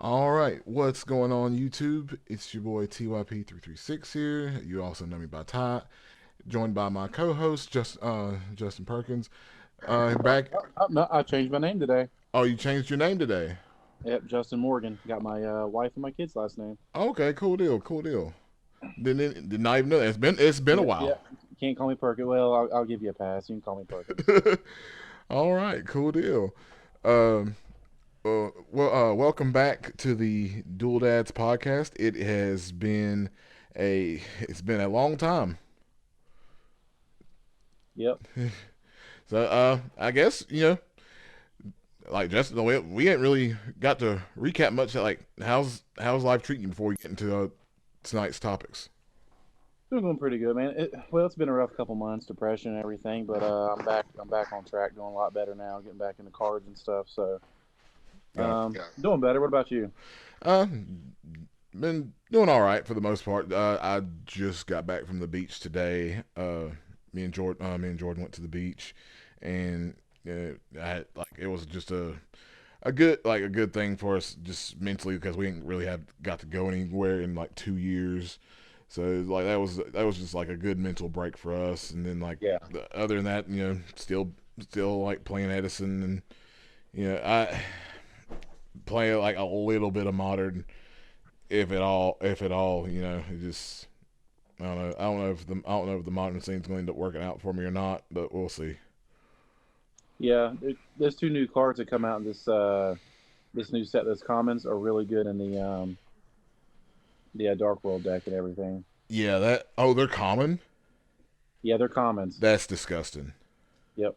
All right, what's going on YouTube? It's your boy TYP336 here. You also know me by Ty, joined by my co-host Justin Perkins. Back. No, I changed my name today. Oh, you changed your name today. Yep, Justin Morgan. Got my wife and my kids' last name. Okay, cool deal, cool deal. Did not even know that. It's been a Yep, while. yep. You can't call me Perkins. Well, I'll give you a pass. You can call me Perkins. All right, cool deal. Um, welcome back to the Dual Dads podcast. It's been a long time. Yep. So I guess like just the way we ain't really got to recap much. Like how's life treating you before we get into tonight's topics? Still going pretty good, man. It's been a rough couple months, depression and everything, but I'm back. I'm back on track, doing a lot better now, getting back into cards and stuff. So, doing better. What about you? Uh, been doing all right for the most part. I just got back from the beach today. Me and Jordan went to the beach, and it was just a good thing for us just mentally because we didn't really have got to go anywhere in like 2 years. So like that was just like a good mental break for us. And then like Yeah. other than that, still like playing Edison, and I play like a little bit of modern, if at all. It just I don't know if the modern scene's going to end up working out for me or not, but we'll see. Yeah. There's two new cards that come out in this new set. Those commons are really good in the Dark World deck and everything. Yeah, they're common. Yeah, they're commons. That's disgusting. Yep.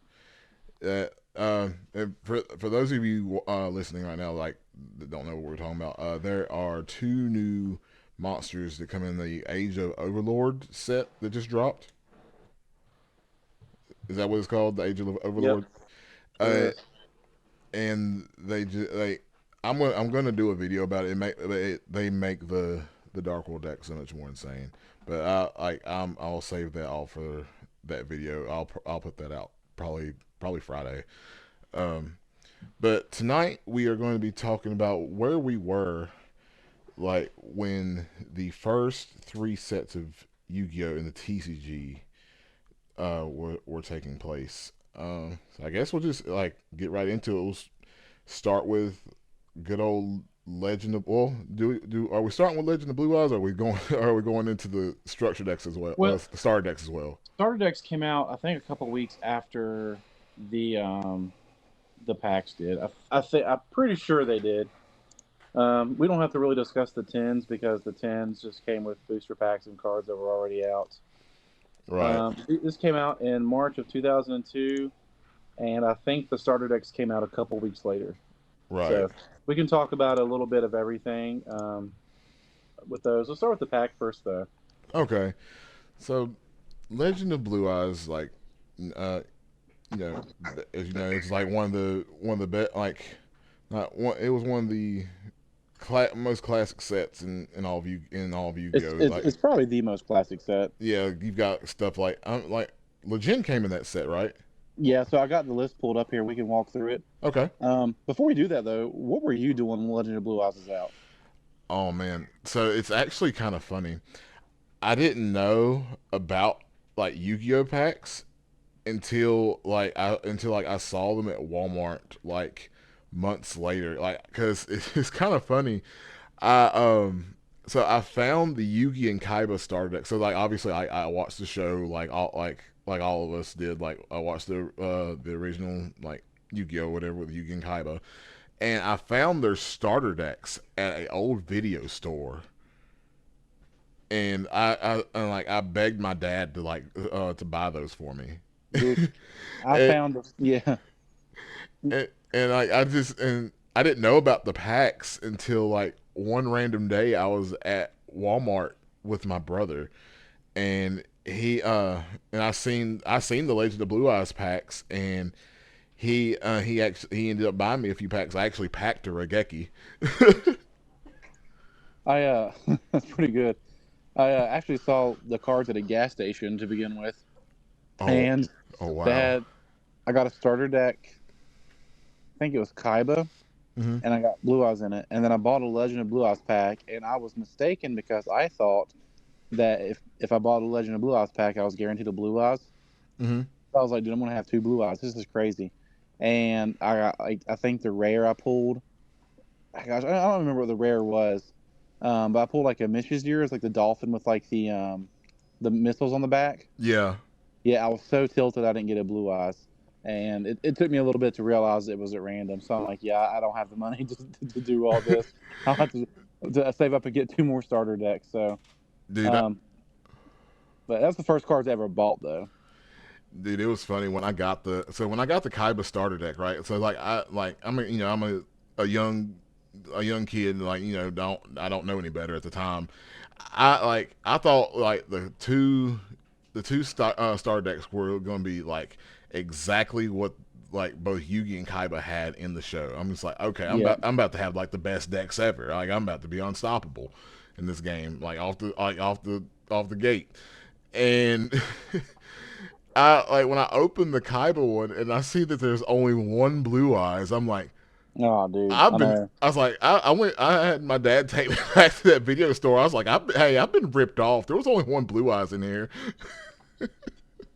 And for those of you listening right now, like that don't know what we're talking about, there are two new monsters that come in the Age of Overlord set that just dropped. Is that what it's called? The Age of Yep. Overlord. It Uh, is. and I'm gonna do a video about it. They make the Dark World deck so much more insane. But I'll save that all for that video. I'll put that out probably Friday. Um, but tonight we are going to be talking about where we were like when the first three sets of Yu-Gi-Oh in the TCG were taking place. So I guess we'll just like get right into it. We'll start with good old Legend of. Well, are we starting with Legend of Blue Eyes? Or are we going? Are we going into the structure decks as well? Well, The star decks as well. starter decks came out, I think, a couple weeks after the the packs did. I think I'm pretty sure they did. We don't have to really discuss the tens because the tens just came with booster packs and cards that were already out. Right. This came out in March of 2002, and I think the starter decks came out a couple weeks later. Right. So we can talk about a little bit of everything with those. We'll start with the pack first, though. Okay. So Legend of Blue Eyes, like, uh, as you know, it's like one of the best. Like, not one. It was one of the most classic sets in all of It's, Yu-Gi-Oh. it's Like, it's probably the most classic set. yeah, you've got stuff like Legend came in that set, right? Yeah, so I got the list pulled up here. We can walk through it. Okay. Before we do that, though, what were you doing when Legend of Blue Eyes was out? Oh man, so it's actually kind of funny. I didn't know about like Yu-Gi-Oh packs until I saw them at Walmart like months later. Like, cause it's kind of funny. I so I found the Yugi and Kaiba starter deck. So like obviously I watched the show like all of us did. Like I watched the original like Yu-Gi-Oh whatever with Yugi and Kaiba, and I found their starter decks at an old video store. And I begged my dad to buy those for me. Dude, I and, found yeah. and I didn't know about the packs until like one random day I was at Walmart with my brother, and I seen the Legend of Blue Eyes packs, and he ended up buying me a few packs. I actually packed a Regeki. I that's pretty good. I actually saw the cards at a gas station to begin with, Oh, and oh they wow. had I got a starter deck. I think it was Kaiba, Mm-hmm. and I got Blue Eyes in it. And then I bought a Legend of Blue Eyes pack, and I was mistaken because I thought that if I bought a Legend of Blue Eyes pack, I was guaranteed a Blue Eyes. Mm-hmm. So I was like, dude, I'm gonna have two Blue Eyes. This is crazy. And I got like I think the rare I pulled. Gosh, I don't remember what the rare was, but I pulled like a Mish's Ears, like the dolphin with like the missiles on the back. Yeah. Yeah, I was so tilted I didn't get a Blue Eyes, and it took me a little bit to realize it was at random. So I'm like, yeah, I don't have the money to do all this. I'll have to save up and get two more starter decks. So, Dude, um, but that's the first cards I ever bought though. dude, it was funny when I got the Kaiba starter deck, right? So I'm a young kid, like I don't know any better at the time. I thought like the two star decks were going to be like exactly what like both Yugi and Kaiba had in the show. I'm just like, okay, Yeah, I'm about to have like the best decks ever. Like I'm about to be unstoppable in this game, like off the gate. And I like when I open the Kaiba one and I see that there's only one Blue Eyes. I'm like, oh dude, I know. I had my dad take me back to that video store. I was like, hey, I've been ripped off. There was only one Blue Eyes in here.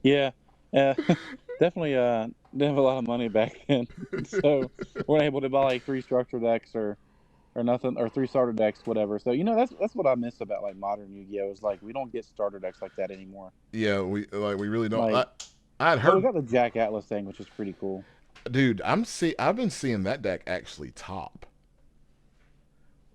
Yeah, uh, definitely. Didn't have a lot of money back then, so we're able to buy like three structure decks or nothing or three starter decks, whatever. So that's what I miss about like modern Yu-Gi-Oh is like we don't get starter decks like that anymore. Yeah, we really don't. Like, I had well, we heard, got the Jack Atlas thing, which is pretty cool. dude. I've been seeing that deck actually top.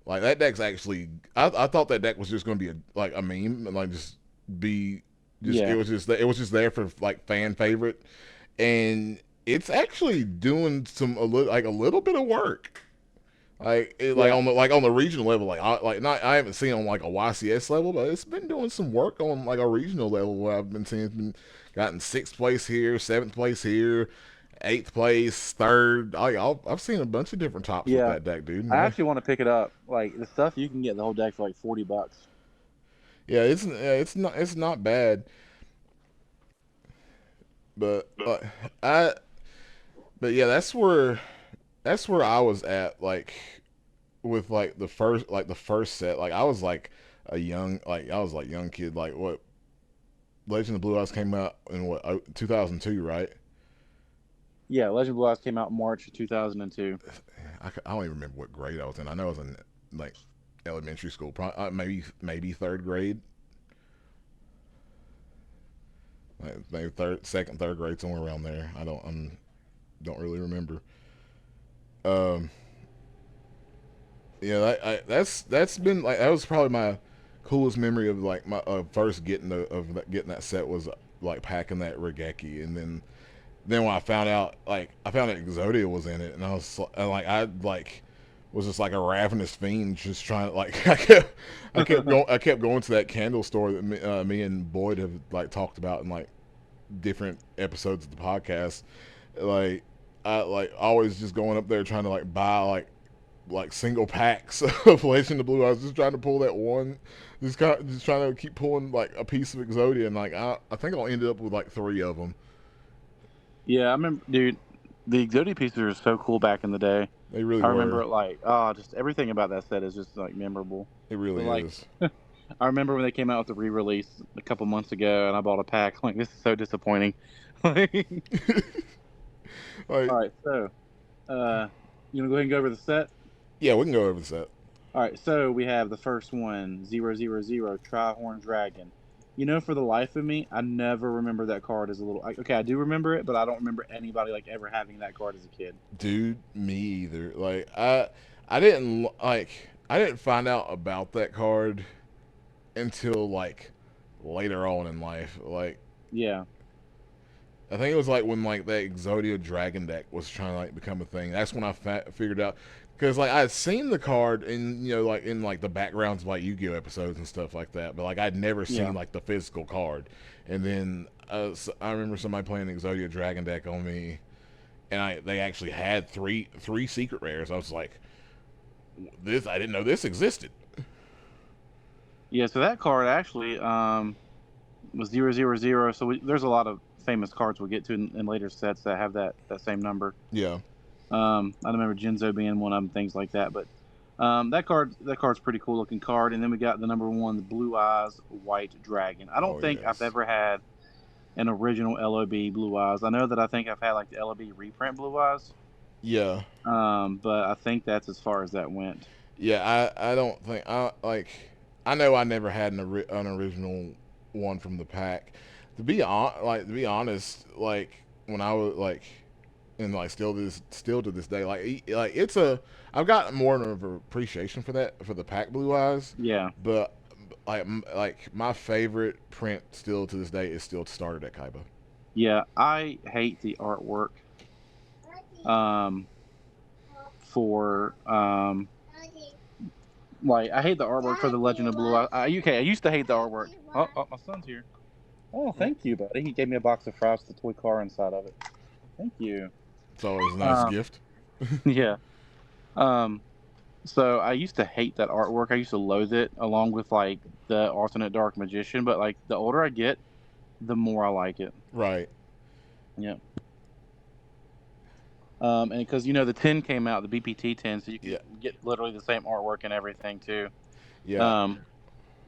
Like that deck's actually. I thought that deck was just going to be like a meme and like just be just Yeah, it was just there for like fan favorite, and it's actually doing a little bit of work. yeah, Like on the regional level, I haven't seen on like a YCS level, but it's been doing some work on like a regional level where I've been seeing it's been gotten sixth place here, seventh place here, eighth place, third. I've seen a bunch of different tops with yeah. that deck, dude. I actually want to pick it up. Like the stuff you can get the whole deck for like $40. Yeah, it's not bad, but I but yeah, that's where I was at with like the first set. Like I was like young kid. Like what Legend of Blue Eyes came out in what 2002, right? Yeah, Legend Blue Eyes came out in March of 2002. I don't even remember what grade I was in. I know I was in like elementary school, probably, maybe third grade, like maybe third grade, somewhere around there. Don't really remember. Um, yeah, that's been like that was probably my coolest memory of like my first getting that set was like packing that Regeki, and then when I found out Exodia was in it, and I was just like a ravenous fiend, just trying to like I kept going to that candle store that me and Boyd have like talked about in like different episodes of the podcast. Like I like always just going up there trying to like buy like single packs of Legend of Blue. I was just trying to pull that one, just trying to keep pulling like a piece of Exodia, and like I think I'll end up with like three of them. Yeah, I remember, dude. The Exodia pieces are so cool back in the day. They really I remember were. it like, just everything about that set is just like memorable. It But really like, is. I remember when they came out with the re-release a couple months ago, and I bought a pack. Like, this is so disappointing. Like, Like all right, so you wanna go ahead and go over the set? yeah, we can go over the set. All right, so we have the first one, 000 Trihorn Dragon. For the life of me, I never remember that card as a little. Okay, I do remember it, but I don't remember anybody like ever having that card as a kid. Dude, me either. I didn't find out about that card until like later on in life. Like Yeah, I think it was like when like that Exodia Dragon deck was trying to like become a thing. That's when I figured out because like I had seen the card in like in like the backgrounds of like Yu-Gi-Oh episodes and stuff like that, but like I'd never yeah, seen like the physical card. And then I remember somebody playing the Exodia Dragon deck on me, and they actually had three secret rares. I was like, this I didn't know this existed. yeah. So that card actually was 000. So there's a lot of famous cards we'll get to in later sets that have that same number. Yeah. I remember Genzo being one of them, things like that. But that card's pretty cool looking card. And then we got the number one, the Blue Eyes White Dragon. I don't Oh think I've yes. ever had an original LOB Blue Eyes. I know that I think I've had like the LOB reprint Blue Eyes. Yeah. But I think that's as far as that went. Yeah, I don't think I like. I know I never had an original one from the pack. To be honest, like when I was like, and like still to this day, like it's a I've got more of an appreciation for that for the pack Blue Eyes, Yeah, but like my favorite print still to this day is still started at Kaiba. yeah. I hate the artwork. Um, for like I hate the artwork for the Legend of Blue Eyes. Okay, I used to hate the artwork. Oh, my son's here. Oh, thank you, buddy. He gave me a box of fries with a toy car inside of it. Thank you. It's always a nice Um, gift. yeah. Um, so I used to hate that artwork. I used to loathe it, along with like the alternate Dark Magician. But like the older I get, the more I like it. Right. Yeah. And because the 10 came out, the BPT 10, so you can Yeah. get literally the same artwork and everything too. Yeah. Um,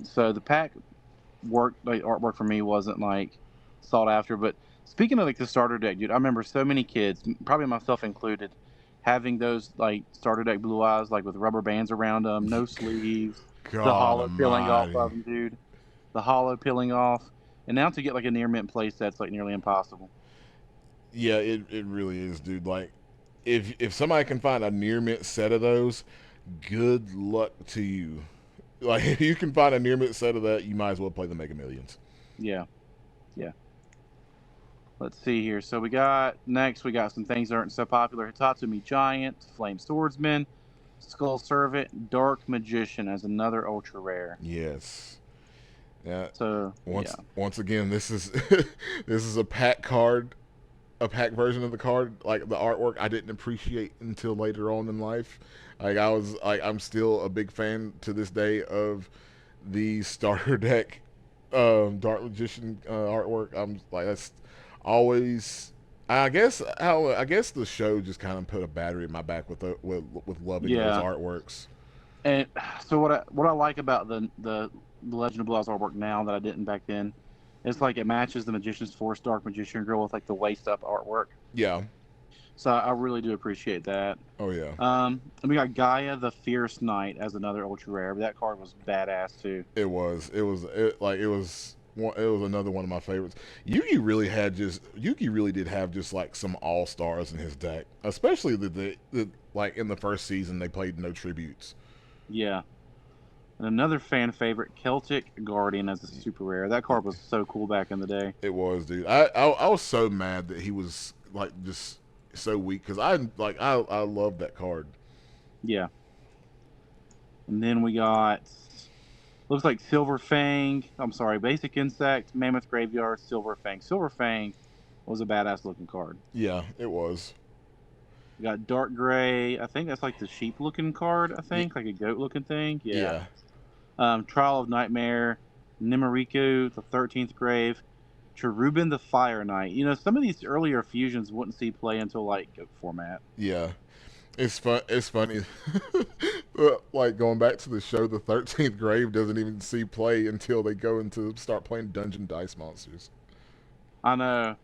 so the pack like artwork for me wasn't like sought after. But speaking of like the starter deck, dude, I remember so many kids, probably myself included, having those like starter deck Blue Eyes like with rubber bands around them, no sleeves, the God hollow peeling off Almighty. of them, dude, the hollow peeling off. And now to get like a near mint play set's like nearly impossible. Yeah, it really is, dude. Like, if somebody can find a near mint set of those, good luck to you. Like, if you can find a near mint set of that, you might as well play the Mega Millions. Yeah, yeah. Let's see here. So we got some things that aren't so popular. Hitatsumi Giant, Flame Swordsman, Skull Servant, Dark Magician as another ultra rare. Yes. Yeah. So yeah, Once again, this is this is a pack version of the card. Like the artwork, I didn't appreciate until later on in life. I'm still a big fan to this day of the starter deck Dark Magician artwork. I'm like that's always. I guess the show just kind of put a battery in my back with loving those yeah. artworks. And so what I like about the Legend of Blue Eyes artwork now that I didn't back then, it's like it matches the Magician's Force Dark Magician girl with like the waist up artwork. Yeah. So I really do appreciate that. Oh yeah. And we got Gaia the Fierce Knight as another ultra rare. But that card was badass too. It was. It was. It was another one of my favorites. Yugi really did have just like some all stars in his deck, especially the like in the first season they played no tributes. Yeah. And another fan favorite, Celtic Guardian as a super rare. That card was so cool back in the day. It was, dude. I was so mad that he was like just so weak because I love that card. Yeah. And then we got looks like Silver Fang. I'm sorry, Basic Insect, Mammoth Graveyard, Silver Fang. Silver Fang was a badass looking card. Yeah, it was. We got Dark Gray. I think that's like the sheep looking card. I Y- think like a goat looking thing. Yeah. yeah, Trial of Nightmare, Nimariku, the 13th Grave, Cherubin the Fire Knight. Some of these earlier fusions wouldn't see play until like goat format. yeah. It's fun. It's funny. Like going back to the show, the 13th Grave doesn't even see play until they go into start playing Dungeon Dice Monsters. I know.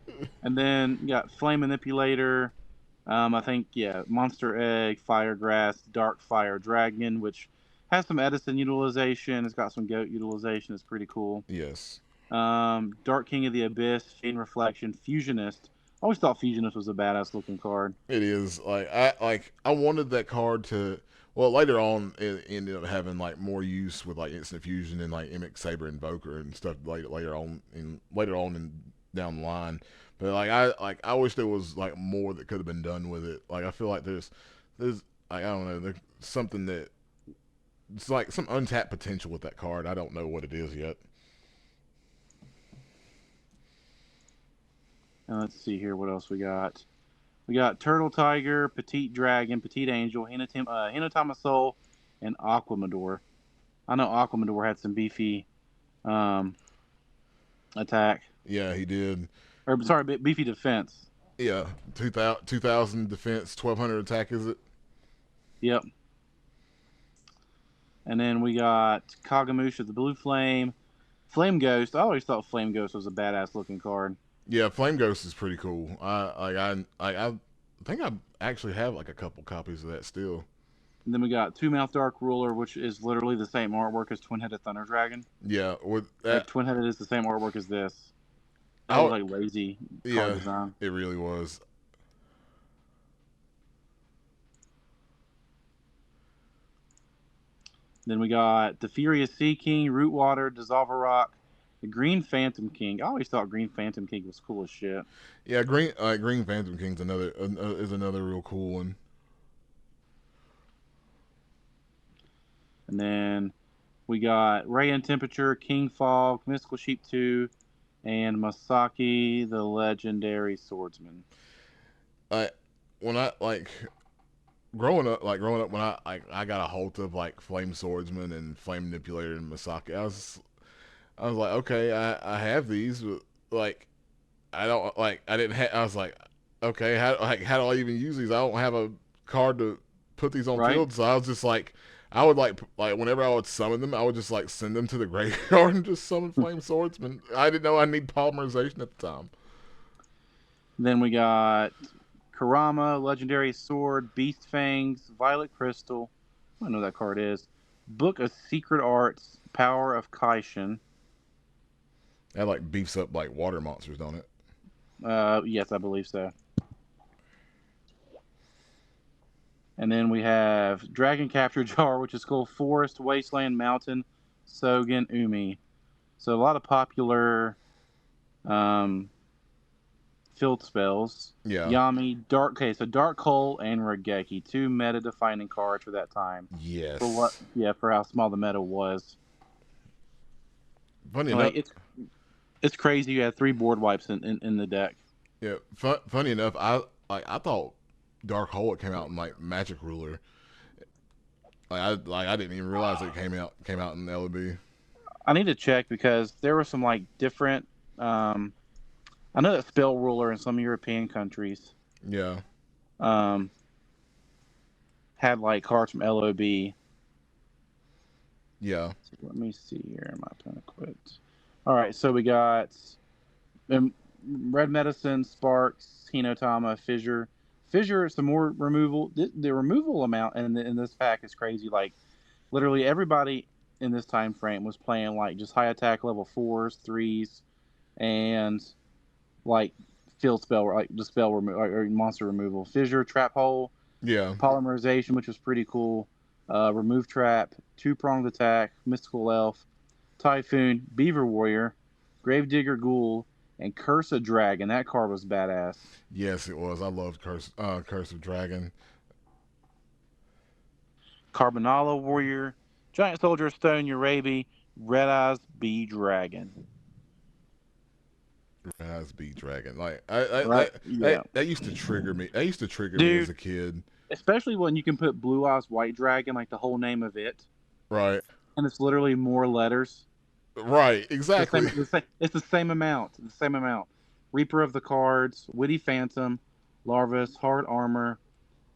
And then you got Flame Manipulator. I think Monster Egg, Fire Grass, Dark Fire Dragon, which has some Edison utilization. It's got some goat utilization. It's pretty cool. Yes, Dark King of the Abyss, Fiend Reflection, Fusionist. I always thought Fusionist was a badass looking card. it is. I wanted that card to. Well, later on, it ended up having like more use with like instant fusion and like Mimic Saber Invoker and stuff later on in down the line. But I wish there was like more that could have been done with it. Like I feel like there's like I don't know there's something that it's like some untapped potential with that card. I don't know what it is yet. And let's see here what else we got. We got Turtle Tiger, Petite Dragon, Petite Angel, Hinotama Soul, and Aquamador. I know Aquamador had some beefy um, attack. Yeah, he did. Or, sorry, beefy defense. Yeah, 2000 defense, 1200 attack. Is it? Yep. And then we got Kagamusha, the Blue Flame. Flame Ghost. I always thought Flame Ghost was a badass looking card. Yeah, Flame Ghost is pretty cool. I think I actually have like a couple copies of that still. And then we got Two Mouth Dark Ruler, which is literally the same artwork as Twin Headed Thunder Dragon. Yeah, with Like that, Twin Headed is the same artwork as this. That was I like lazy card yeah, design. it really was. Then we got the Furious Sea King, Rootwater, Dissolver Rock, the Green Phantom King. I always thought Green Phantom King was cool as shit. Yeah, Green Phantom King's another is another real cool one. And then we got Ray and Temperature, King Fog, Mystical Sheep 2, and Masaki, the Legendary Swordsman. I when I like growing up when I got a hold of like Flame Swordsman and Flame Manipulator and Masaki, I was like, okay, I have these, but like I don't like I didn't I was like, okay, how do I even use these? I don't have a card to put these on Right? field, so I was just like, I would like whenever I would summon them, I would just like send them to the graveyard and just summon Flame Swordsman. I didn't know I need polymerization at the time. Then we got Karama, Legendary Sword, Beast Fangs, Violet Crystal. I don't know what that card is. Book of Secret Arts, Power of Kaishin. That like beefs up like water monsters, don't it? Yes, I believe so. And then we have Dragon Capture Jar, which is called Forest, Wasteland, Mountain, Sogen, Umi. So a lot of popular um, field spells. Yeah. Yami, Dark. Okay, so Dark Hole and Regeki, two meta-defining cards for that time. For what? Yes. Yeah, for how small the meta was. Funny enough, Like it's crazy. You had three board wipes in the deck. yeah. Funny enough, I thought Dark Hole came out in like Magic Ruler. I didn't even realize it came out in LB. I need to check because there were some like different. I know that Spell Ruler in some European countries Yeah. um, had like cards from LOB. Yeah. Let me see here. My pen equipped. All right, so we got Red Medicine, Sparks, Hinotama, Fissure. Fissure is some more removal. The removal amount in this pack is crazy. Like literally everybody in this time frame was playing like just high attack level 4s, 3s, and like field spell, like the spell removal or monster removal. Fissure, Trap Hole, Yeah. Polymerization, which was pretty cool. Remove Trap, Two Pronged Attack, Mystical Elf, Typhoon, Beaver Warrior, Gravedigger Ghoul, and Curse of Dragon. That card was badass. Yes, it was. I loved Curse of Dragon. Carbonala Warrior, Giant Soldier of Stone, Urabi, Red Eyes Bee Dragon. Has Beat Dragon. Like Right? Yeah. that used to trigger me. That used to trigger me as Dude, a kid. especially when you can put Blue Eyes White Dragon, like the whole name of it, Right. and it's literally more letters. Right. Exactly. It's the same amount. The same amount. Reaper of the Cards, Witty Phantom, Larvus, Hard Armor,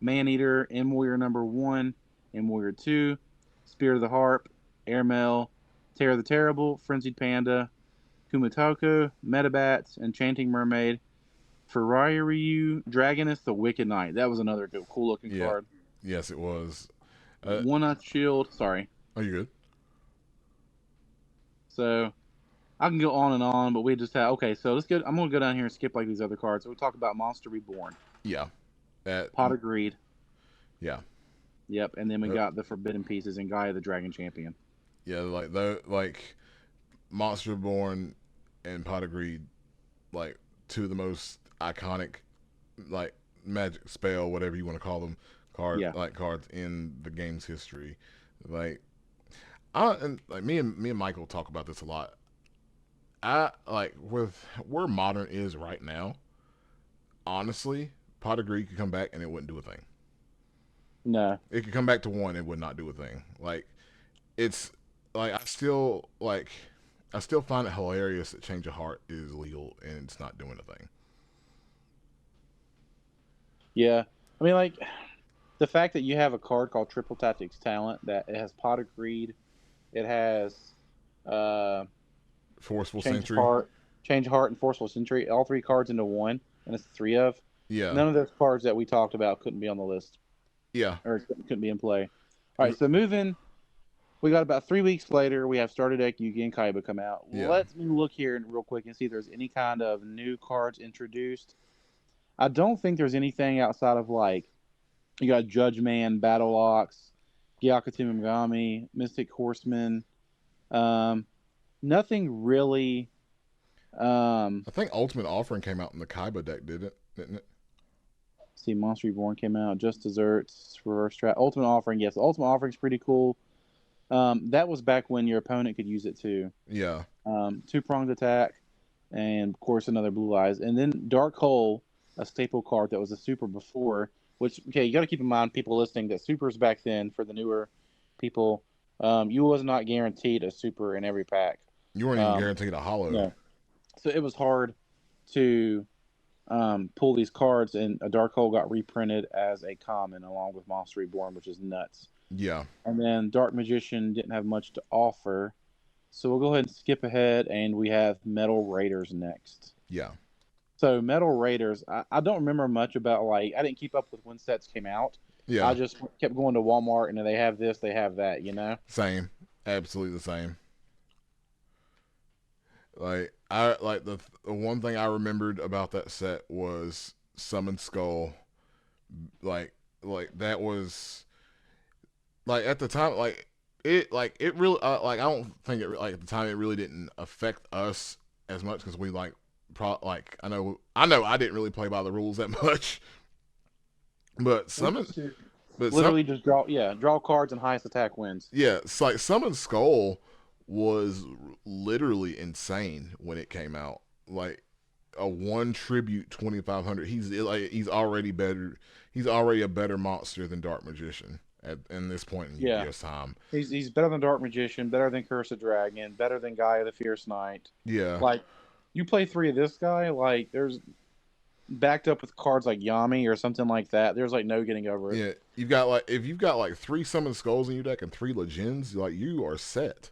Maneater, M Warrior number 1, M Warrior 2, Spirit of the Harp, Airmail, Terror the Terrible, Frenzied Panda, Kumatoko, Metabats, Enchanting Mermaid, Ferrariu, Dragoness, the Wicked Knight. That was another good, cool looking Yeah. card. Yes, it was. One Eye Shield. Sorry. Are you good? So I can go on and on, but we just have okay. So let's go. I'm gonna go down here and skip like these other cards. So we talk about Monster Reborn, Yeah. That. Pot of Greed. Yeah. Yep, and then we got the Forbidden Pieces and Gaia the Dragon Champion. Yeah. Like Monster Born and Pot of Greed, like two of the most iconic, like magic spell, whatever you want to call them, Yeah. cards in the game's history. Like and like me and Michael talk about this a lot. I like with where modern is right now. Honestly, Pot of Greed could come back and it wouldn't do a thing. No. It could come back to one, it would not do a thing. Like it's like I still find it hilarious that Change of Heart is legal and it's not doing a thing. Yeah, I mean, like the fact that you have a card called Triple Tactics Talent that it has Pot of Greed, it has uh, Forceful Change Sentry. Heart, Change Heart, and Forceful Century, all three cards into one, and it's three of. Yeah, None of those cards that we talked about couldn't be on the list yeah. or couldn't be in play. All right, so moving. We got about 3 weeks later. We have Starter Deck Yugi and Kaiba come out. Yeah. Let me look here real quick and see if there's any kind of new cards introduced. I don't think there's anything outside of like you got Judge Man, Battle Ox, Gyakuten Megami, Mystic Horseman. Um, nothing really. Um, I think Ultimate Offering came out in the Kaiba deck, didn't it? see, Monster Reborn came out. Just Desserts, Reverse Trap, Ultimate Offering. Yes, Ultimate Offering's pretty cool. That was back when your opponent could use it too. Yeah. Two pronged attack, and of course another Blue Eyes, and then Dark Hole, a staple card that was a super before. Which okay, you got to keep in mind, people listening, that supers back then for the newer people, you was not guaranteed a super in every pack. You weren't even Um, guaranteed a hollow. no, so it was hard to pull these cards, and a Dark Hole got reprinted as a common along with Monster Reborn, which is nuts. Yeah. And then Dark Magician didn't have much to offer. So we'll go ahead and skip ahead, and we have Metal Raiders next. Yeah. So Metal Raiders, I don't remember much about like I didn't keep up with when sets came out. I Yeah. just kept going to Walmart and they have this, they have that, you know. Same. Absolutely the same. Like I like the one thing I remembered about that set was Summon Skull. Like that was like at the time it really like I don't think it like at the time it really didn't affect us as much because we like like I know I didn't really play by the rules that much, but We Summon used to but some literally just draw cards and highest attack wins. yeah it's like Summon Skull was literally insane when it came out. Like a one tribute 2500. He's already better. He's already a better monster than Dark Magician in this point in Yeah, Yu-Gi-Oh's time. he's better than Dark Magician, better than Curse of Dragon, better than Guy of the Fierce Knight. Yeah, Like you play three of this guy, like there's backed up with cards like Yami or something like that. There's like no getting over it. yeah. You've got like if you've got like three Summon Skulls in your deck and three Legends, like you are set.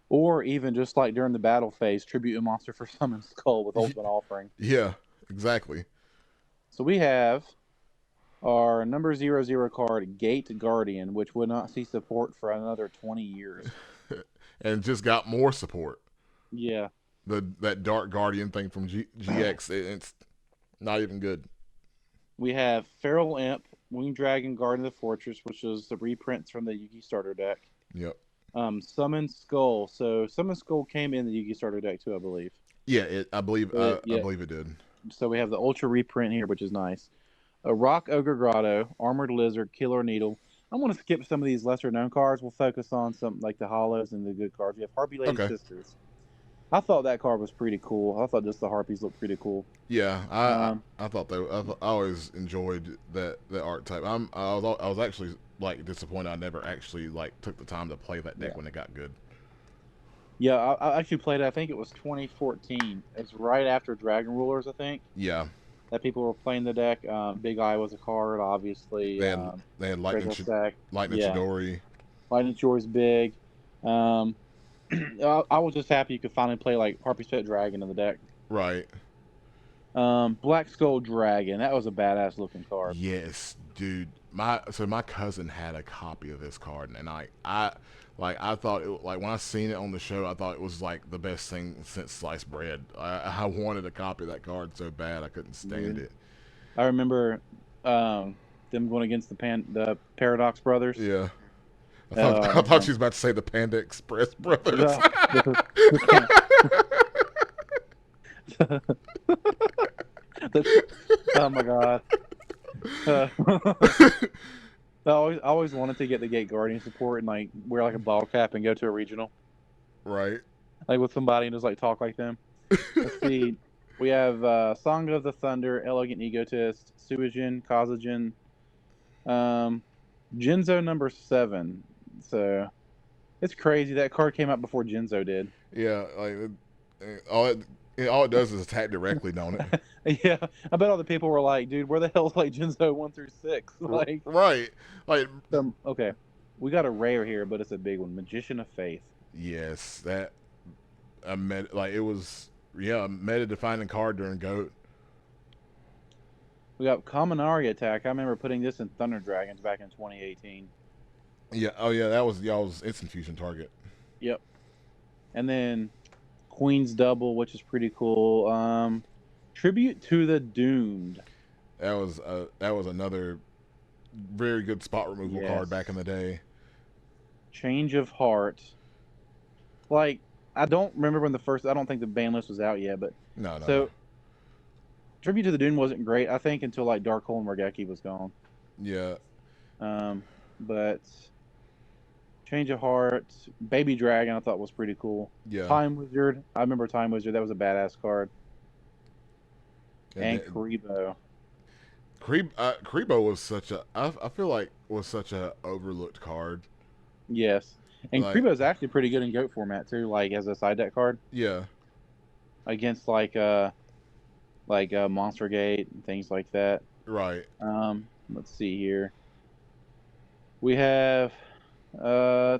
Or even just like during the battle phase, tribute a monster for Summon Skull with Ultimate Offering. Yeah, exactly. So we have our number 00 card, Gate Guardian, which would not see support for another 20 years. And just got more support. Yeah. That Dark Guardian thing from GX, it's not even good. We have Feral Imp, Winged Dragon, Guardian of the Fortress, which is the reprints from the Yugi starter deck. Yep. Summon Skull. So Summon Skull came in the Yugi starter deck too, I believe. Yeah, I believe Yeah. I believe it did. So we have the Ultra reprint here, which is nice. A Rock Ogre Grotto, Armored Lizard, Killer Needle. I want to skip some of these lesser known cards. We'll focus on some like the hollows and the good cards. We have Harpy Lady Okay. Sisters. I thought that card was pretty cool. I thought just the harpies looked pretty cool. Yeah, Um, I thought that I always enjoyed that archetype. I was actually like disappointed I never actually like took the time to play that deck yeah, when it got good. yeah. I actually played it. I think it was 2014. It's right after Dragon Rulers, I think, Yeah, that people were playing the deck. Big Eye was a card, obviously. they had Critical Stack. Lightning Yeah, Chidori. Lightning Chore's big. Um, I was just happy you could finally play like Harpy's Pet Dragon in the deck. Right. Black Skull Dragon. That was a badass looking card. Yes, dude. My cousin had a copy of this card, and I thought it, like when I seen it on the show, I thought it was like the best thing since sliced bread. I wanted a copy of that card so bad I couldn't stand it. I remember them going against the Paradox Brothers. Yeah. I thought she was about to say the Panda Express brothers. Oh my god. I always wanted to get the Gate Guardian support and like wear like a ball cap and go to a regional, Right. like with somebody and just like talk like them. Let's see. We have Song of the Thunder, Elegant Egotist, Suijin, Kazagen, Jinzo number 7. So it's crazy that card came out before Jinzo did. Yeah, like all it, all it does is attack directly, don't it? Yeah, I bet all the people were like, "Dude, where the hell is like Genzo 1 through 6?" Like, Right. Like, okay, we got a rare here, but it's a big one. Magician of Faith. yes, that I met like it was yeah, a meta defining card during GOAT. We got Kaminari Attack. I remember putting this in Thunder Dragons back in 2018. Yeah, oh yeah, that was y'all's instant fusion target. Yep. And then Queen's Double, which is pretty cool. Tribute to the Doomed. That was another very good spot removal card back in Yes. the day. Change of Heart. Like, I don't remember when the first. I don't think the ban list was out yet, but No, no, so Tribute to the Dune wasn't great. I think until like Dark Hole and Morgeki was gone. yeah, Um, but Change of Heart, Baby Dragon, I thought was pretty cool. yeah. Time Wizard, I remember Time Wizard. That was a badass card. And And then Karibo. Kribo was such a I feel like was such a overlooked card. Yes, and Like Karibo is actually pretty good in Goat format too. Like as a side deck card yeah, against Monster Gate and things like that. right, Let's see here. We have uh,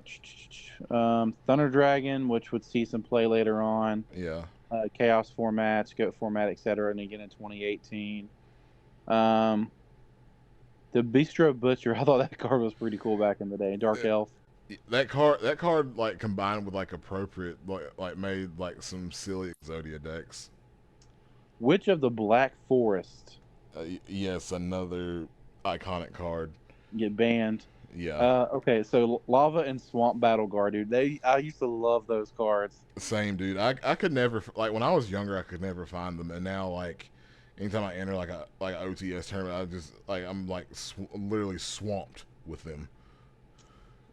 Thunder Dragon, which would see some play later on. yeah. Chaos formats, Goat format, etc. And again in 2018. Um, the Bistro Butcher, I thought that card was pretty cool back in the day. Dark Elf. That card like combined with like appropriate like made like some silly Exodia decks. Witch of the Black Forest Yes, another iconic card. get banned. Yeah, Okay, so Lava and Swamp Battle Guard, dude. I used to love those cards. same dude. I could never like when I was younger I could never find them, and now like anytime I enter like an OTS tournament, I just like I'm like literally swamped with them.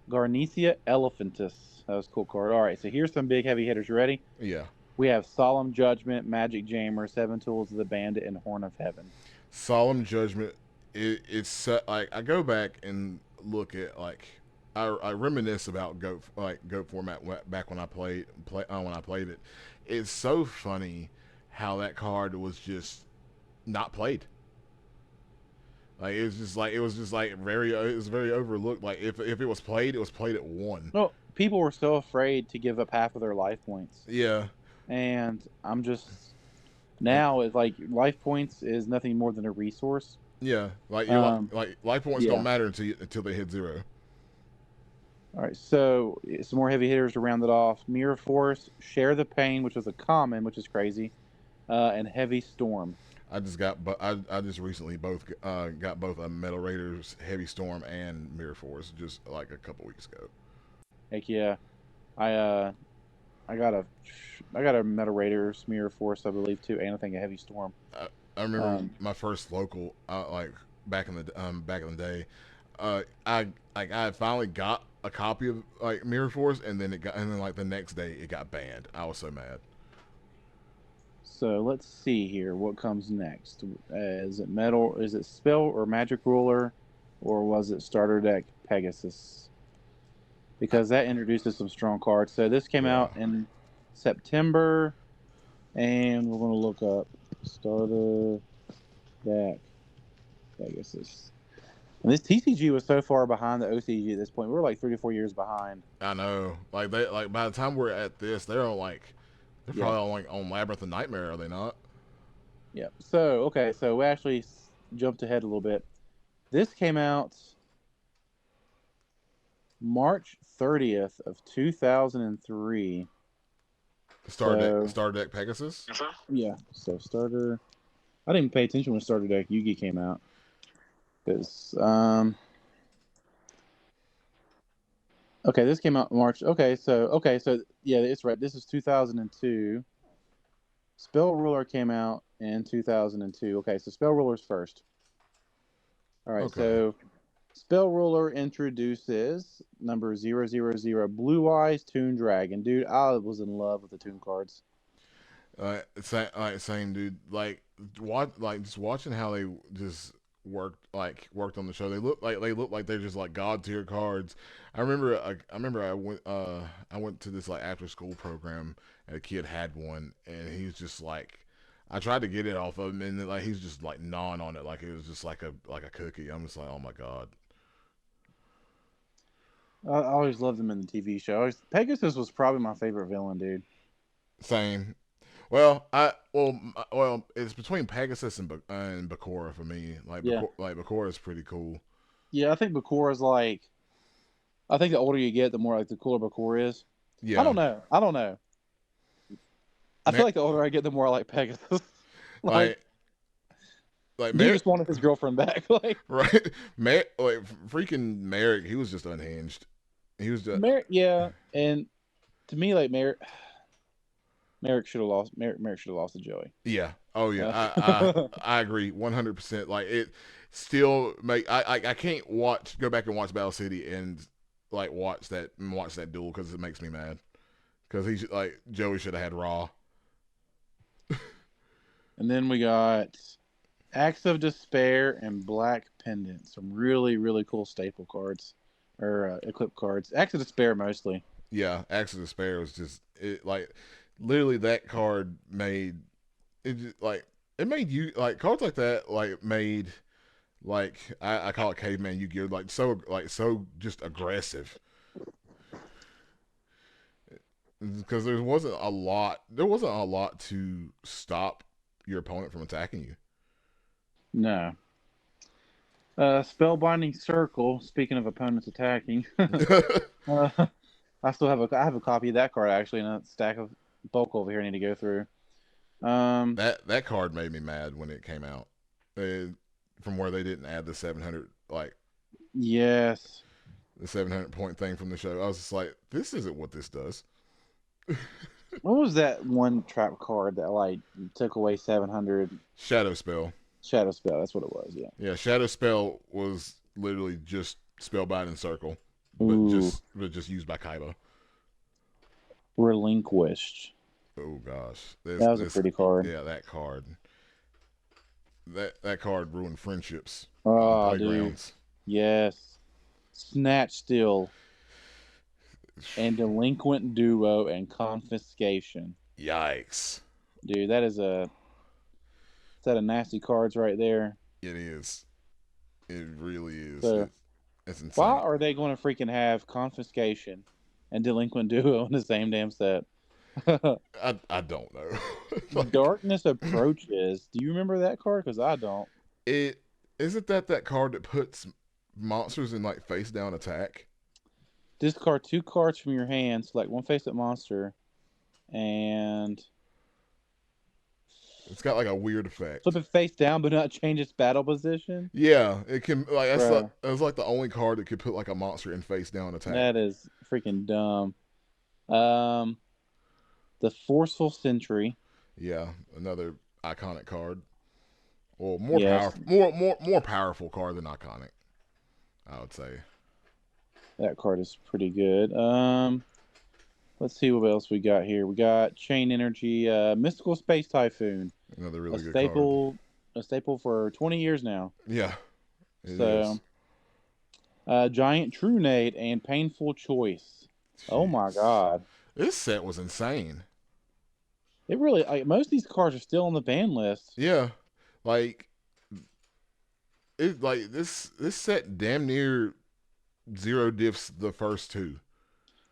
Garnecia Elephantus. That was a cool card. All right, so here's some big heavy hitters. You ready? Yeah, We have Solemn Judgment, Magic Jammer, Seven Tools of the Bandit, and Horn of Heaven. Solemn Judgment. It's like I go back and look at like I reminisce about goat format back when I when I played it. It's so funny how that card was just not played. Like it was just like very it was very overlooked. Like if it was played, it was played at one. No, people were so afraid to give up half of their life points, Yeah, and I'm just and now it's like life points is nothing more than a resource. yeah, like you Um, like life points don't yeah. matter until they hit zero. All right, so some more heavy hitters to round it off. Mirror Force, Share the Pain, which was a common, which is crazy, and Heavy Storm. I just recently got both a Metal Raiders Heavy Storm and Mirror Force just like a couple weeks ago. Heck yeah, I uh, I got a, I got a Metal Raiders Mirror Force, I believe too, and I think a Heavy Storm. I remember Um, my first local like back in the day. I finally got a copy of like Mirror Force, and then like the next day it got banned. I was so mad. so let's see here, what comes next? Is it Metal? Is it Spell or Magic Ruler, or was it Starter Deck Pegasus? I, Because that introduces some strong cards. So this came yeah, out in September, and we're going to look up Starter Deck Pegasus. And this TCG was so far behind the OCG at this point. We were like 3 to 4 years behind. I know. Like they like by the time we're at this, they're Yeah, probably on like on Labyrinth and Nightmare, are they not? yeah. So okay, so we actually jumped ahead a little bit. This came out March 30th of 2003. So Star Deck Pegasus. yeah, so starter. I didn't even pay attention when Starter Deck Yugi came out because okay, this came out in March. Okay, so yeah, it's right. This is 2002. Spell Ruler came out in 2002. Okay, so Spell Ruler's first. All right, Okay. so Spell Ruler introduces number 000 Blue Eyes Toon Dragon. Dude, I was in love with the Toon cards. Same dude. Like just watching how they just worked on the show. They look like they're just like god tier cards. I remember I went to this like after school program and a kid had one and he was just like I tried to get it off of him and like he's just like gnawing on it like it was just like a cookie. I'm just like oh my god. I always loved him in the TV show. Pegasus was probably my favorite villain, dude. Same. Well, it's between Pegasus and Bakura for me. Yeah, Like Bakura is pretty cool. yeah. I think Bakura is like. I think the older you get, the more like the cooler Bakura is. I Yeah, don't know. I don't know. I feel Mer- like the older I get, the more I like Pegasus. like, like like dude Mer- just wanted his girlfriend back. Like, right, like freaking Merrick, he was just unhinged. He was just Merrick, yeah. And to me, like Merrick should have lost. Merrick should have lost to Joey. yeah. Oh yeah, Uh, I agree 100%. Like it still make I can't go back and watch Battle City and like watch that duel because it makes me mad because he like Joey should have had Raw. and then we got Acts of Despair and Black Pendant. Some really, really cool staple cards or equip cards. Acts of Despair mostly. Yeah, Axe of Despair was just like literally that card made like it made you like cards like that like made like I call it caveman Yu Gi Oh like so just aggressive because there wasn't a lot to stop your opponent from attacking No. Spellbinding Circle. Speaking of opponents attacking, you. uh, I have a copy of that card actually in a stack of bulk over here. I need to go through. Um, That card made me mad when it came out. From where they didn't add the 700 like yes. the 700 point thing from the show. I was just like, this isn't what this does. What was that one trap card that like took away 700 Shadow Spell. Shadow Spell? That's what it was. Yeah. Yeah, Shadow Spell was literally just Spellbinding Circle, Ooh, but just used by Kaiba. Relinquished. Oh gosh, That was a pretty card. yeah that card ruined friendships on Oh, dude. playgrounds. Yes. Snatch Steal and Delinquent Duo and Confiscation. Yikes! Dude, that is a set of nasty cards right there. It is. It really is. So It's why insane. are they going to freaking have Confiscation and Delinquent Duo in the same damn set? I don't know. Like Darkness Approaches. Do you remember that card? Because I don't. it isn't that card that puts monsters in like face down attack. Discard two cards from your hand, select one face-up monster, and It's got like a weird flip effect. it face down but not change its battle position. Yeah, it can like Bruh, that was like the only card that could put like a monster in face down attack. that is freaking dumb. Um, the Forceful Sentry. Yeah, another iconic card. Well, Yes, more powerful card than iconic. I would say that card is pretty good. Let's see what else we got here. We got Chain Energy, Mystical Space Typhoon, another a really good card. staple, a staple for 20 years now. Yeah, it is. So, Giant Trunade and Painful Choice. Oh my Jeez, God. this set was insane. It really like most of these cards are still on the ban list. Yeah, like this set damn near zero diffs the first two.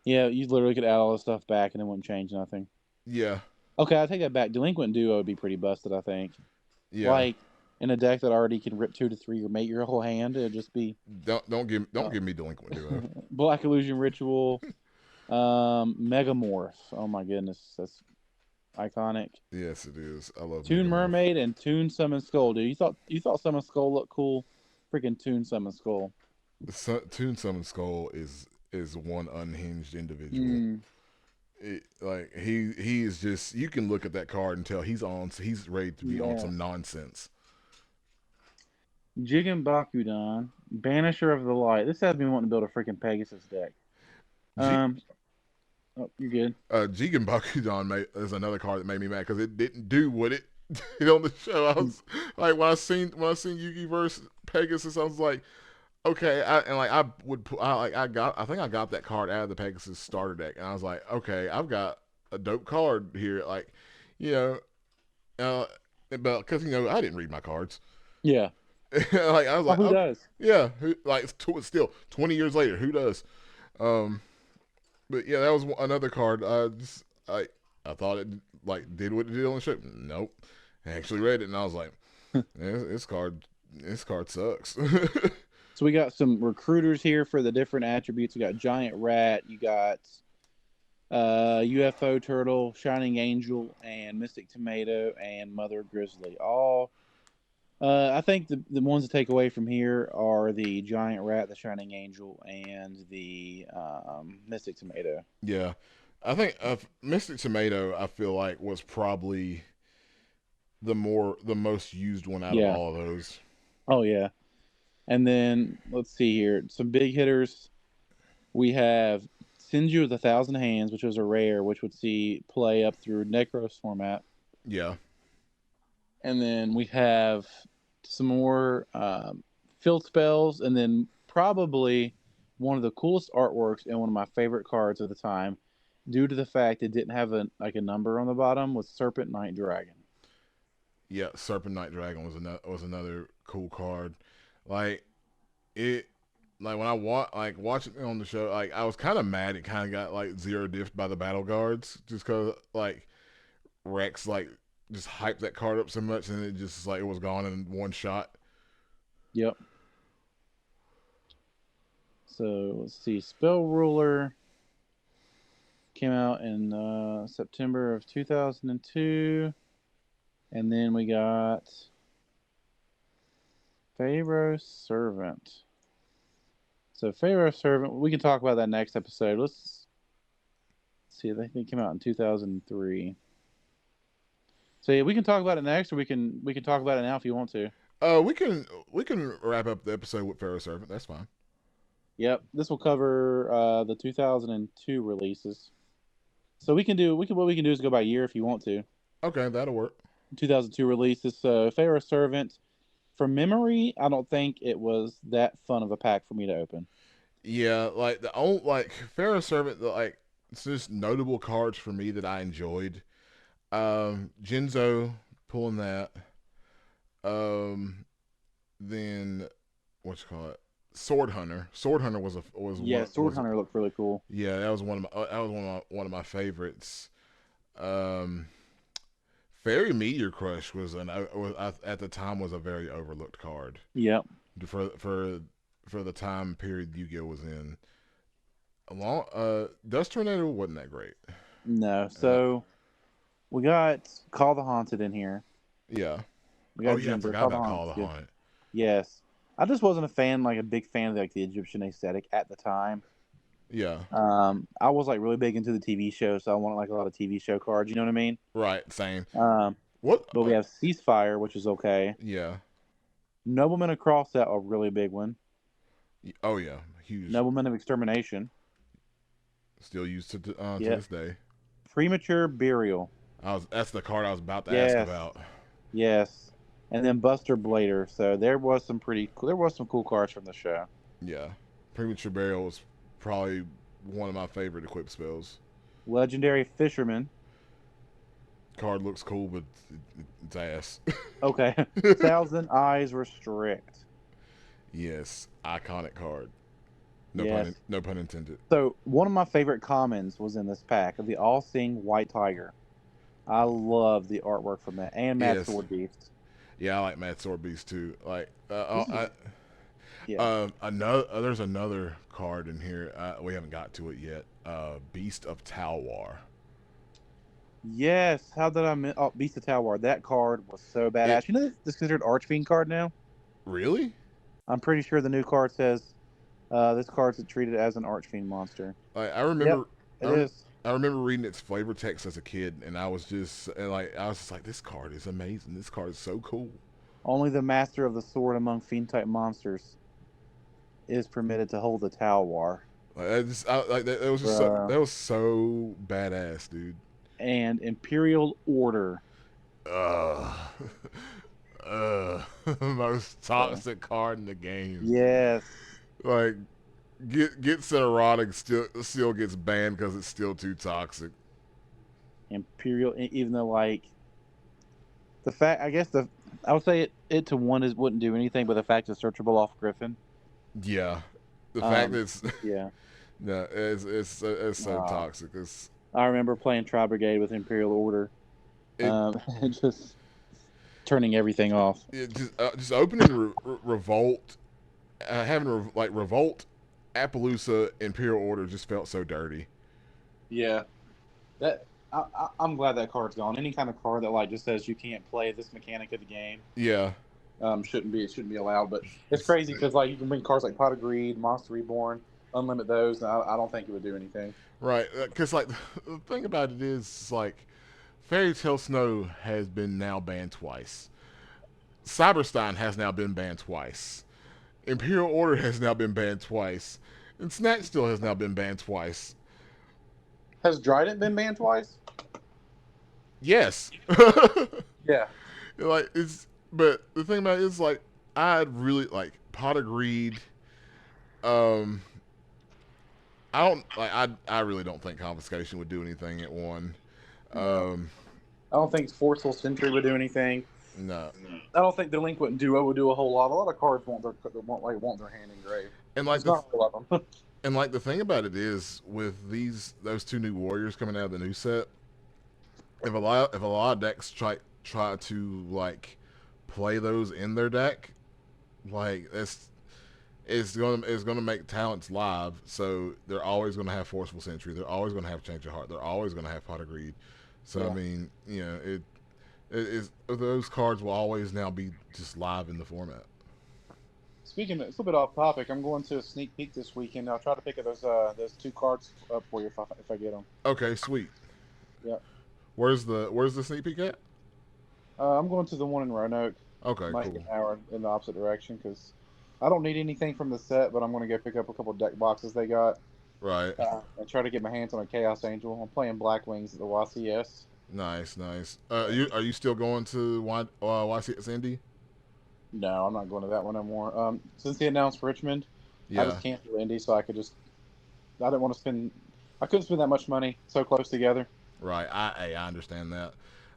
Yeah, you literally could add all this stuff back and it wouldn't change nothing. Yeah, Okay, I take that back. Delinquent Duo would be pretty busted, I think. yeah. Like in a deck that already can rip 2 to 3 or mate your whole hand, it'd just be Don't uh, give me delinquent duo. Black Illusion Ritual, Megamorph. Oh my goodness, that's iconic. Yes, it is. I love Toon Megamorph. Mermaid and Toon Summon Skull, dude. You thought Summon Skull looked cool? Freaking Toon Summon Skull. Toon Summon Skull is one unhinged individual. Mm, Like he is just you can look at that card and tell he's ready to be on yeah. some nonsense. Jigen Bakudan, Banisher of the Light. This has me wanting to build a freaking Pegasus deck. G, Um, oh, you're good. Jigen Bakudan is another card that made me mad because it didn't do what it on the show. I was like, when I seen Yugi versus Pegasus, I was like, okay, and like I would, I think I got that card out of the Pegasus starter deck, and I was like, okay, I've got a dope card here, like, you know, uh, but because I didn't read my cards, Yeah. like I was Oh, like, who okay, does? yeah, like still 20 years later, who does? Um, but yeah, that was another card. I thought it like did what it did on the show. Nope, I actually read it, and I was like, yeah, this card sucks. So we got some recruiters here for the different attributes. We got giant rat, you got UFO turtle, shining angel, and mystic tomato, and mother grizzly. All I think the ones to take away from here are the giant rat, the shining angel, and the mystic tomato. Yeah, I think Mystic Tomato. I feel like was probably the most used one out of Yeah. all of those. Oh yeah. And then let's see here, some big hitters. We have Sinju with 1,000 Hands, which was a rare, which would see play up through Necros format. Yeah, And then we have some more field spells, and then probably one of the coolest artworks and one of my favorite cards of the time, due to the fact it didn't have a number on the bottom, was Serpent Knight Dragon. yeah. Serpent Knight Dragon was another cool card. Like it, like when I watching it on the show, like I was kind of mad. It kind of got like zero diffed by the battle guards, just because like Rex like just hyped that card up so much, and it just like it was gone in one shot. Yep. So let's see, Spell Ruler came out in September of 2002, and then we got Pharaoh's Servant. So Pharaoh's Servant, we can talk about that next episode. Let's see. I think it came out in 2003. So yeah, we can talk about it next, or we can talk about it now if you want to. We can wrap up the episode with Pharaoh Servant. That's fine. Yep, this will cover the 2002 releases. So what we can do is go by year if you want to. Okay, that'll work. 2002 releases. So Pharaoh's Servant. From memory, I don't think it was that fun of a pack for me to open. Yeah, like the old like Pharaoh Servant, like it's just notable cards for me that I enjoyed. Jinzo pulling that. Um, then what you call it? Sword Hunter. Sword Hunter was Yeah, one Sword Hunter looked really cool. yeah, that was one of my favorites. Um, Fairy Meteor Crush at the time was a very overlooked card Yep. for the time period Yu-Gi-Oh was in. Along Dust Tornado wasn't that great. No. Uh, So we got Call the Haunted in here. yeah. We Oh got yeah, I Jinzo. forgot Call the about Call Haunted's the good. Haunted. Yes. I just wasn't a fan, like a big fan of like the Egyptian aesthetic at the time. Yeah. I was like really big into the TV show, so I wanted like a lot of TV show cards. You know what I mean? Right. Same. Um, What? but we have Ceasefire, which is okay. Yeah. Noblemen of Cross-Out, a really big one. Oh yeah. Huge. Noblemen of Extermination. Still used to Yeah. this day. Premature Burial. That's the card I was about to ask Yes. about. Yes. And then Buster Blader. So there was some cool cards from the show. Yeah. Premature Burial was probably one of my favorite equipped spells. Legendary Fisherman. Card looks cool, but it's ass. Okay. Thousand Eyes Restrict. Yes, iconic card. Yes. No pun intended. So one of my favorite commons was in this pack of the All-Seeing White Tiger. I love the artwork from that, and Mad Yes. Sword Beast. Yeah, I like Mad Sword Beast too. Like, Yeah. there's another card in here. We haven't got to it yet. Beast of Talwar. Yes. How did I miss? Oh, Beast of Talwar. That card was so It badass. You know this is considered Archfiend card now. really? I'm pretty sure the new card says this card's treated as an Archfiend monster. Like, Yep, it is. I remember reading its flavor text as a kid, and I was just like, this card is amazing. This card is so cool. Only the master of the sword among fiend type monsters is permitted to hold the Talwar. Like that was Bruh. that was so badass, dude. And Imperial Order. Uh, most So, toxic card in the game. yes, Like get erotic still gets banned because it's still too toxic. Imperial. Even though like the fact, I guess I would say it to one is wouldn't do anything, but the fact it's searchable off Griffin. Yeah, the fact Um, that it's yeah. no, it's so Uh, toxic. It's I remember playing Tri Brigade with Imperial Order, it and just turning everything off. it just opening revolt, having like revolt, Appaloosa, Imperial Order just felt so dirty. Yeah, that I'm glad that card's gone. Any kind of card that like just says you can't play this mechanic of the game, Yeah, shouldn't be allowed. But it's it's, crazy because like you can bring cards like Pot of Greed, Monster Reborn, unlimit those. And I don't think it would do anything. right. Because like the thing about it is like Fairy Tale Snow has been now banned twice. Cyberstein has now been banned twice. Imperial Order has now been banned twice. And Snatch still has now been banned twice. Has Dryden been banned twice? Yes. Yeah. Like it's but the thing about it is like I'd really like Pot of Greed. Um I don't like I really don't think confiscation would do anything at one. No. Um I don't think Forceful Sentry would do anything. no. I don't think Delinquent Duo would do a whole lot. A lot of cards want their hand engraved. And like It's not a lot of them. the thing about it is with those two new warriors coming out of the new set, if a lot of decks try to like play those in their deck, like it's gonna make talents live. So they're always gonna have Forceful Sentry. They're always gonna have Change of Heart. They're always gonna have Pot of Greed. So I Yeah. mean, it is those cards will always now be just live in the format. Speaking, it's a little bit off topic. I'm going to a sneak peek this weekend. I'll try to pick up those two cards up for you if I get them. Okay, sweet. Yeah. Where's the sneak peek at? I'm going to the one in Roanoke. Okay, Might be cool. an hour in the opposite direction because I don't need anything from the set, but I'm going to go pick up a couple deck boxes they got Right. and try to get my hands on a Chaos Angel. I'm playing Black Wings at the YCS. Nice, nice. Yeah. Are you still going to YCS Indy? No, I'm not going to that one no more. Since he announced Richmond, I just Yeah. canceled Indy so I could just. I didn't want to spend. I couldn't spend that much money so close together. Right. I understand that.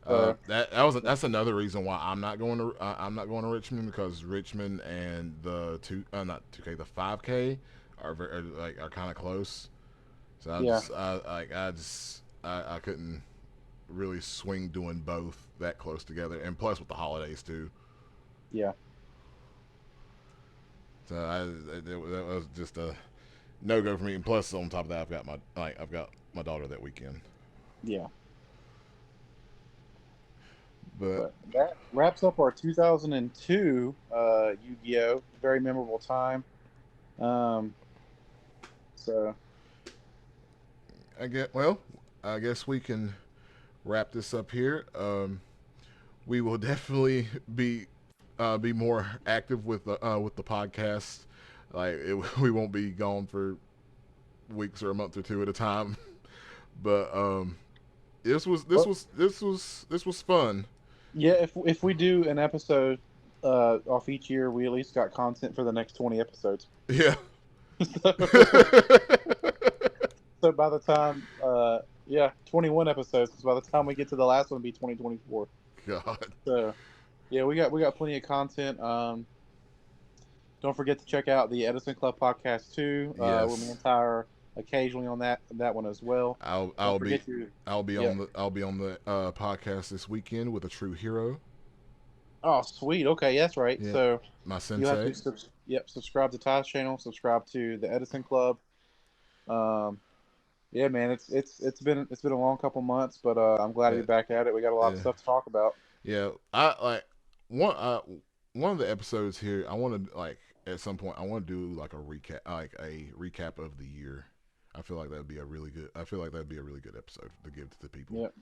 So That's another reason why I'm not going to Richmond because Richmond and the not 2K the 5K are kind of close. So yeah, I couldn't really swing doing both that close together, and plus with the holidays too. yeah, So that was just a no go for me. And plus on top of that, I've got my daughter that weekend. yeah. But But that wraps up our 2002 Yu-Gi-Oh! Very memorable time. Um, so I guess we can wrap this up here. We will definitely be more active with the podcast. We won't be gone for weeks or a month or two at a time. But well, this was fun. yeah, if we do an episode off each year, we at least got content for the next 20 episodes. Yeah. So by the time yeah, 21 episodes. Because by the time we get to the last one, it'll be 2024. God. So yeah, we got plenty of content. Don't forget to check out the Edison Club podcast too. With me Yes. and Tyler occasionally on that one as well. I'll Don't I'll be forget to on yep. the podcast this weekend with a true hero. Oh, sweet. Okay, that's right. Yeah, So my you have to sensei. subscribe to Ty's channel, subscribe to the Edison Club. Um, yeah, man, it's been a long couple months, but I'm glad to Yeah, be back at it. We got a lot of yeah, stuff to talk about. yeah. I like one uh one of the episodes here. I want to like at some point. I want to do like a recap of the year. I feel like that'd be a really good. I feel like that'd be a really good episode to give to the people Yep.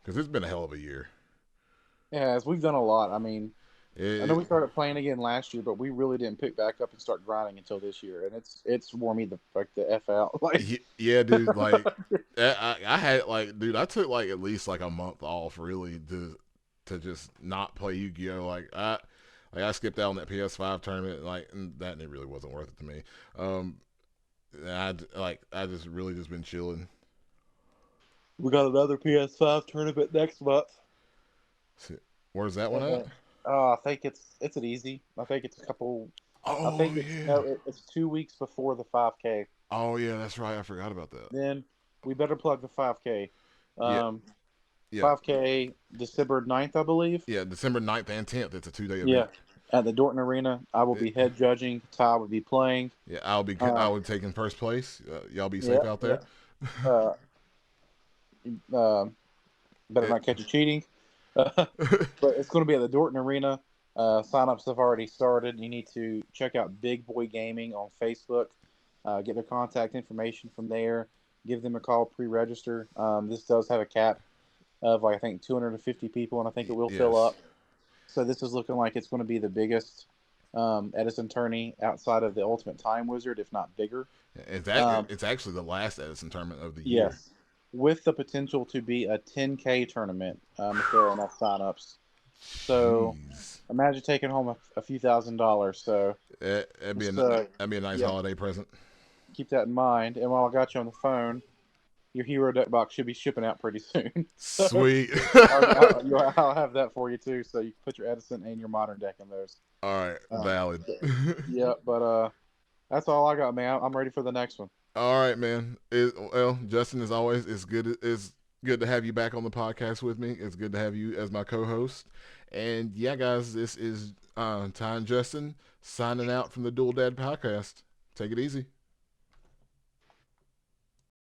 because it's been a hell of a year. Yeah, as we've done a lot. I mean, I know It, we started playing again last year, but we really didn't pick back up and start grinding until this year, and it's wore me the f out. Like, yeah, dude. Like, I had like, dude, I took like at least like a month off really to just not play Yu-Gi-Oh. I skipped out on that PS5 tournament, like, and that it really wasn't worth it to me. Um, I just really just been chilling. we got another PS5 tournament next month. Where's that one at? And, I think it's an easy. I think it's a couple. I Oh think it's yeah. no, it's 2 weeks before the 5K. Oh yeah, that's right. I forgot about that. Then we better plug the 5K. Yeah, Um, yeah, 5K December 9th, I believe. yeah. December 9th and 10th. It's a 2 day Yeah, event. at the Dorton Arena. I will It, be head judging. Ty will be playing. yeah, I Um, would take in first place. Y'all be yeah, safe out yeah. there. Uh, uh, better It, not catch you cheating. But it's going to be at the Dorton Arena. Sign-ups have already started. You need to check out Big Boy Gaming on Facebook. Get their contact information from there. Give them a call, pre-register. This does have a cap of, like, I think 250 people, and I think it will fill yes, up. So this is looking like it's going to be the biggest Edison tourney outside of the Ultimate Time Wizard, if not bigger. Um, it's actually the last Edison tournament of the year. yes, with the potential to be a 10K tournament if there are enough signups. So Jeez, imagine taking home a few $1,000s. So that'd be just that'd be a nice yeah, holiday present. keep that in mind. And while I got you on the phone, your hero deck box should be shipping out pretty soon. So Sweet. I'll have that for you too. So you can put your Edison and your modern deck in those. All right, Um, valid. yeah, but that's all I got, man. I'm ready for the next one. All right, man. Well, Justin, as always, it's good to have you back on the podcast with me. It's good to have you as my co-host. And yeah, guys, this is Ty and Justin signing out from the Dual Dad podcast. Take it easy.